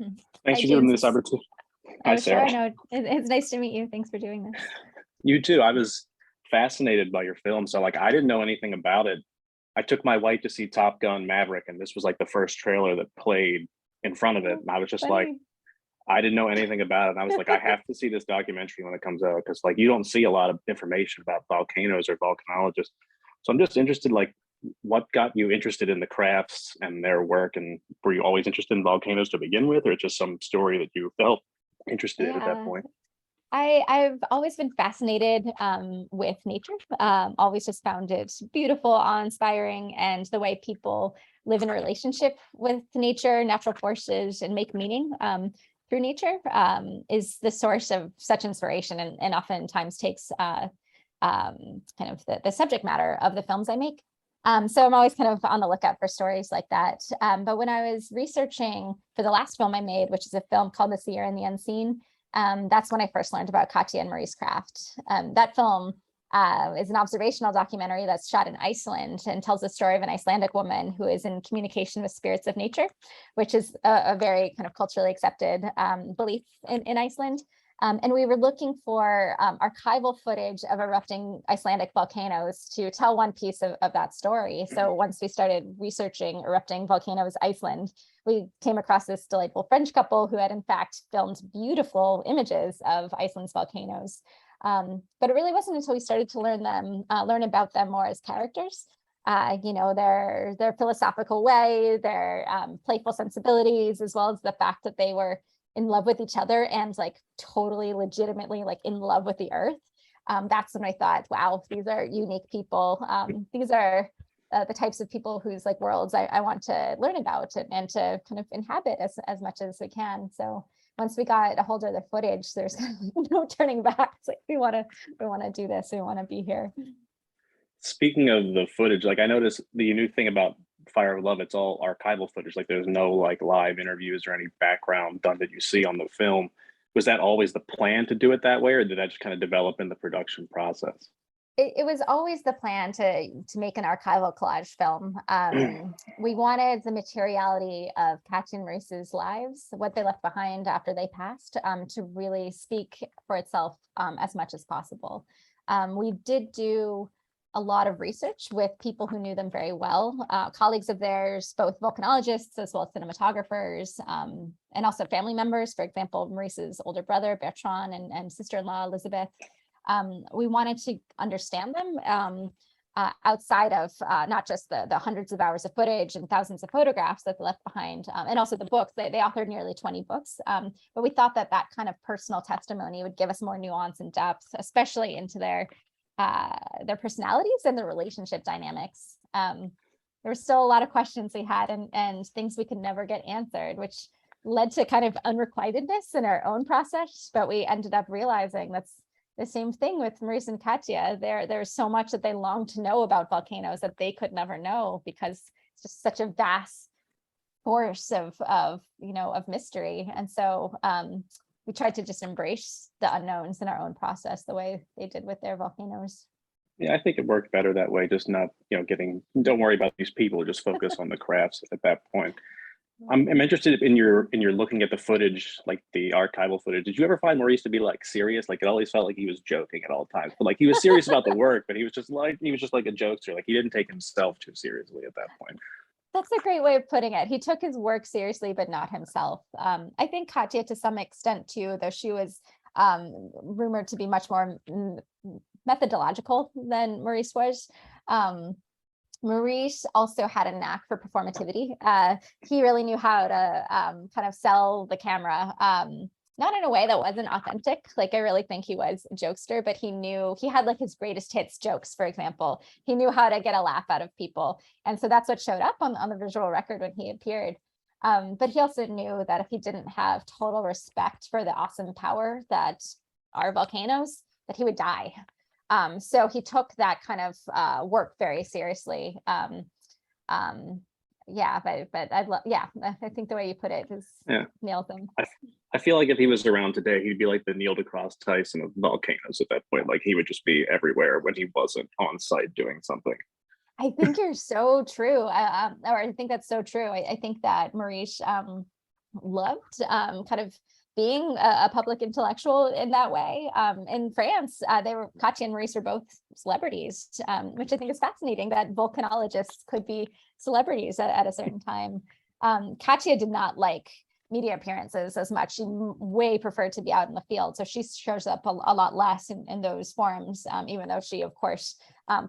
Thanks Hi, for giving me James. this opportunity. Hi, Oh, sure. Sarah. No, it's nice to meet you. Thanks for doing this. You too. I was fascinated by your film. So like I didn't know anything about it. I took my wife to see Top Gun Maverick, and this was like the first trailer that played in front of it. And I was just like, Funny. I didn't know anything about it. And I was like, I have to see this documentary when it comes out because like you don't see a lot of information about volcanoes or volcanologists. So I'm just interested, like, what got you interested in the Krafts and their work? And were you always interested in volcanoes to begin with, or just some story that you felt interested in at that Yeah. point? I've always been fascinated with nature. Always just found it beautiful, awe-inspiring, and the way people live in a relationship with nature, natural forces, and make meaning through nature is the source of such inspiration, and oftentimes takes kind of the subject matter of the films I make. So I'm always kind of on the lookout for stories like that. But when I was researching for the last film I made, which is a film called The Seer and the Unseen, that's when I first learned about Katia and Maurice Krafft. That film is an observational documentary that's shot in Iceland and tells the story of an Icelandic woman who is in communication with spirits of nature, which is a very kind of culturally accepted belief in Iceland. And we were looking for archival footage of erupting Icelandic volcanoes to tell one piece of that story. So once we started researching erupting volcanoes Iceland, we came across this delightful French couple who had in fact filmed beautiful images of Iceland's volcanoes. But it really wasn't until we started to learn about them more as characters. Their philosophical way, their playful sensibilities, as well as the fact that they were in love with each other and like totally legitimately like in love with the earth. That's when I thought, wow, these are unique people. These are the types of people whose like worlds I want to learn about and to kind of inhabit as much as we can. So once we got a hold of the footage, there's kind of no turning back. It's like we want to do this. We want to be here. Speaking of the footage, like I noticed the new thing about Fire of Love, it's all archival footage. Like there's no like live interviews or any background done that you see on the film. Was that always the plan to do it that way, or did that just kind of develop in the production process? It was always the plan to make an archival collage film. We wanted the materiality of Katia and Maurice's lives, what they left behind after they passed, to really speak for itself as much as possible. We did do a lot of research with people who knew them very well, colleagues of theirs, both volcanologists as well as cinematographers, and also family members. For example, Maurice's older brother, Bertrand, and sister-in-law, Elizabeth. We wanted to understand them outside of not just the hundreds of hours of footage and thousands of photographs that they left behind, and also the books. They authored nearly 20 books, but we thought that kind of personal testimony would give us more nuance and depth, especially into their personalities and their relationship dynamics. There were still a lot of questions we had and things we could never get answered, which led to kind of unrequitedness in our own process. But we ended up realizing that's the same thing with Maurice and Katia. There's so much that they long to know about volcanoes that they could never know because it's just such a vast force of mystery. And so we tried to just embrace the unknowns in our own process the way they did with their volcanoes. Yeah, I think it worked better that way. Just not, don't worry about these people, just focus on the Krafts at that point. I'm interested in your looking at the footage, like the archival footage. Did you ever find Maurice to be like serious? Like it always felt like he was joking at all times, but like he was serious about the work, but he was just like a jokester. Like he didn't take himself too seriously at that point. That's a great way of putting it. He took his work seriously, but not himself. I think Katia to some extent too, though she was rumored to be much more methodological than Maurice was. Maurice also had a knack for performativity. He really knew how to kind of sell the camera, not in a way that wasn't authentic. Like I really think he was a jokester, but he had like his greatest hits jokes, for example. He knew how to get a laugh out of people. And so that's what showed up on the visual record when he appeared. But he also knew that if he didn't have total respect for the awesome power that are volcanoes, that he would die. So he took that kind of work very seriously. Yeah, but I think the way you put it is nailed him. I feel like if he was around today, he'd be like the Neil deGrasse Tyson of volcanoes at that point. Like he would just be everywhere when he wasn't on site doing something. I think you're so true. Or I think that's so true. I think that Maurice loved, kind of being a public intellectual in that way. In France, Katia and Maurice were both celebrities, which I think is fascinating that volcanologists could be celebrities at a certain time. Katia did not like media appearances as much. She way preferred to be out in the field. So she shows up a lot less in those forums, even though she, of course,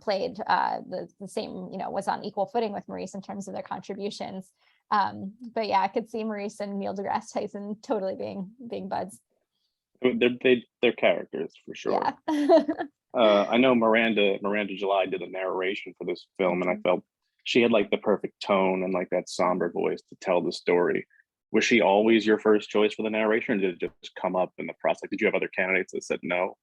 played the same, was on equal footing with Maurice in terms of their contributions. But yeah, I could see Maurice and Neil deGrasse Tyson totally being buds. They're characters for sure. Yeah. I know Miranda July did a narration for this film, and I felt she had like the perfect tone and like that somber voice to tell the story. Was she always your first choice for the narration, or did it just come up in the process? Did you have other candidates that said no?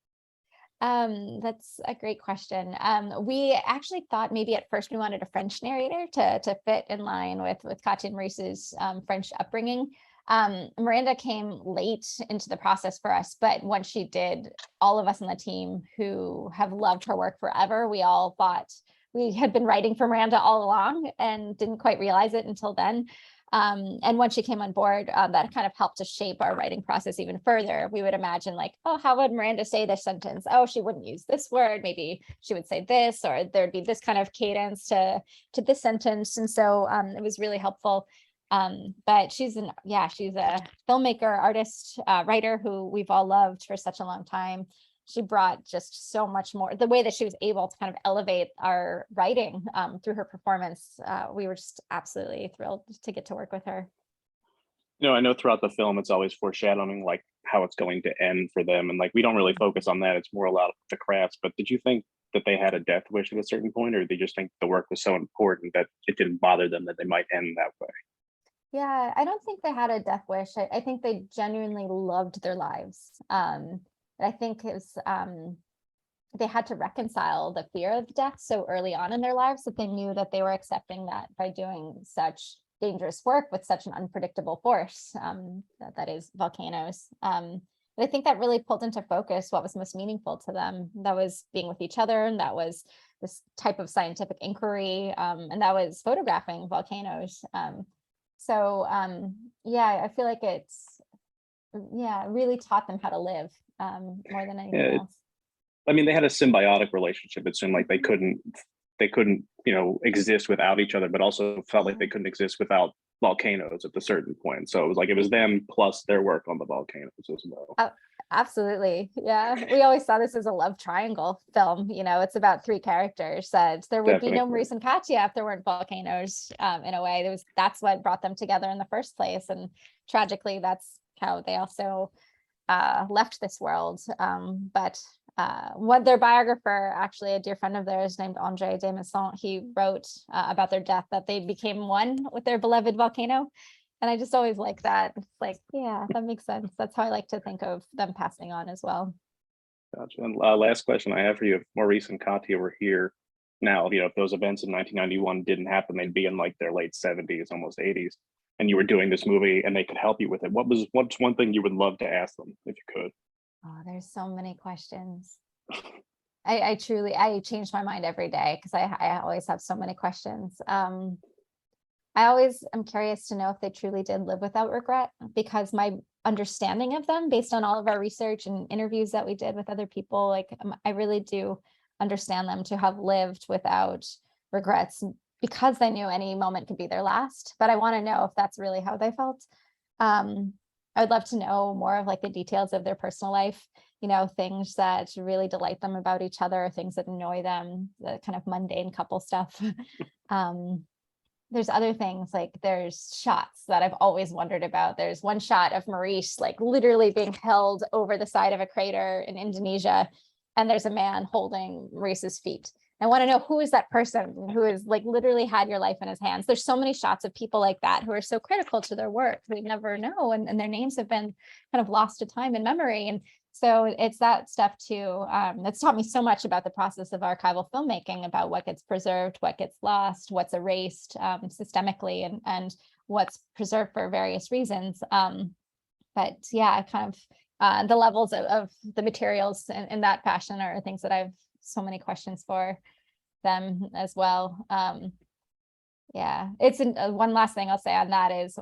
That's a great question. We actually thought maybe at first we wanted a French narrator to fit in line with Katia and Maurice's French upbringing. Miranda came late into the process for us, but once she did, all of us on the team who have loved her work forever, we all thought we had been writing for Miranda all along and didn't quite realize it until then. And once she came on board, that kind of helped to shape our writing process even further. We would imagine like, oh, how would Miranda say this sentence? Oh, she wouldn't use this word. Maybe she would say this, or there'd be this kind of cadence to this sentence. And so it was really helpful. But she's a filmmaker, artist, writer who we've all loved for such a long time. She brought just so much more. The way that she was able to kind of elevate our writing through her performance, we were just absolutely thrilled to get to work with her. I know throughout the film, it's always foreshadowing like how it's going to end for them. And like, we don't really focus on that. It's more a lot of the crafts, but did you think that they had a death wish at a certain point, or did they just think the work was so important that it didn't bother them that they might end that way? Yeah, I don't think they had a death wish. I think they genuinely loved their lives. I think they had to reconcile the fear of death so early on in their lives that they knew that they were accepting that by doing such dangerous work with such an unpredictable force, that is volcanoes. But I think that really pulled into focus what was most meaningful to them. That was being with each other, and that was this type of scientific inquiry, and that was photographing volcanoes. Yeah, I feel like it's really taught them how to live more than anything else. I mean, they had a symbiotic relationship. It seemed like they couldn't, exist without each other, but also felt like they couldn't exist without volcanoes at a certain point. So it was them plus their work on the volcanoes as well. Absolutely. Yeah. We always saw this as a love triangle film. It's about three characters. There would be no Maurice and Katia if there weren't volcanoes, in a way. That's what brought them together in the first place. And tragically, that's how they also left this world. But what their biographer, actually a dear friend of theirs named Andre Desmaisons, he wrote about their death, that they became one with their beloved volcano. And I just always like that. It's like, yeah, that makes sense. That's how I like to think of them passing on as well. Gotcha. And last question I have for you: if Maurice and Katia were here now, if those events in 1991 didn't happen, they'd be in like their late 70s, almost 80s, and you were doing this movie and they could help you with it, what's one thing you would love to ask them if you could? Oh, there's so many questions. I change my mind every day because I always have so many questions. I always am curious to know if they truly did live without regret, because my understanding of them, based on all of our research and interviews that we did with other people, like I really do understand them to have lived without regrets, because they knew any moment could be their last. But I want to know if that's really how they felt. I would love to know more of like the details of their personal life, things that really delight them about each other, things that annoy them, the kind of mundane couple stuff. There's other things, like there's shots that I've always wondered about. There's one shot of Maurice like literally being held over the side of a crater in Indonesia, and there's a man holding Maurice's feet. I want to know, who is that person who is like literally had your life in his hands? There's so many shots of people like that who are so critical to their work. We never know, and their names have been kind of lost to time and memory. And so it's that stuff too. That's taught me so much about the process of archival filmmaking, about what gets preserved, what gets lost, what's erased systemically, and what's preserved for various reasons. But yeah, kind of the levels of the materials in that fashion are things that I've so many questions for them as well. Yeah, it's one last thing I'll say on that is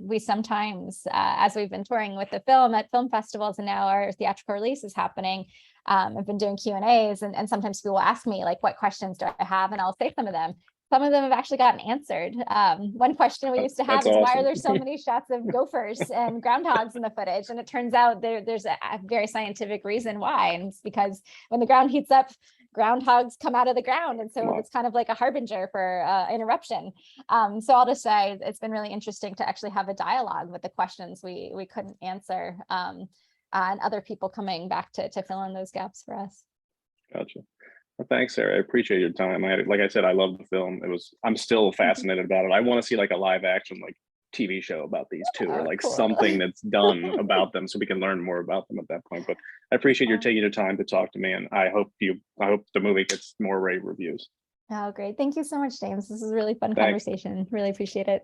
we sometimes, as we've been touring with the film at film festivals and now our theatrical release is happening, I've been doing Q&As and sometimes people ask me like, what questions do I have? And I'll say some of them. Some of them have actually gotten answered. One question we used to have That's is why are awesome. there so many shots of gophers and groundhogs in the footage? And it turns out there's a very scientific reason why. And it's because when the ground heats up, groundhogs come out of the ground. And so Wow. it's kind of like a harbinger for an eruption. So I'll just say it's been really interesting to actually have a dialogue with the questions we couldn't answer, and other people coming back to fill in those gaps for us. Gotcha. Well, thanks, Sarah. I appreciate your time. Like I said, I love the film. I'm still fascinated about it. I want to see like a live action like TV show about these two, or Oh, like cool. something that's done about them so we can learn more about them at that point. But I appreciate your taking the time to talk to me, and I hope the movie gets more rave reviews. Oh, great. Thank you so much, James. This is a really fun Thanks. conversation. Really appreciate it.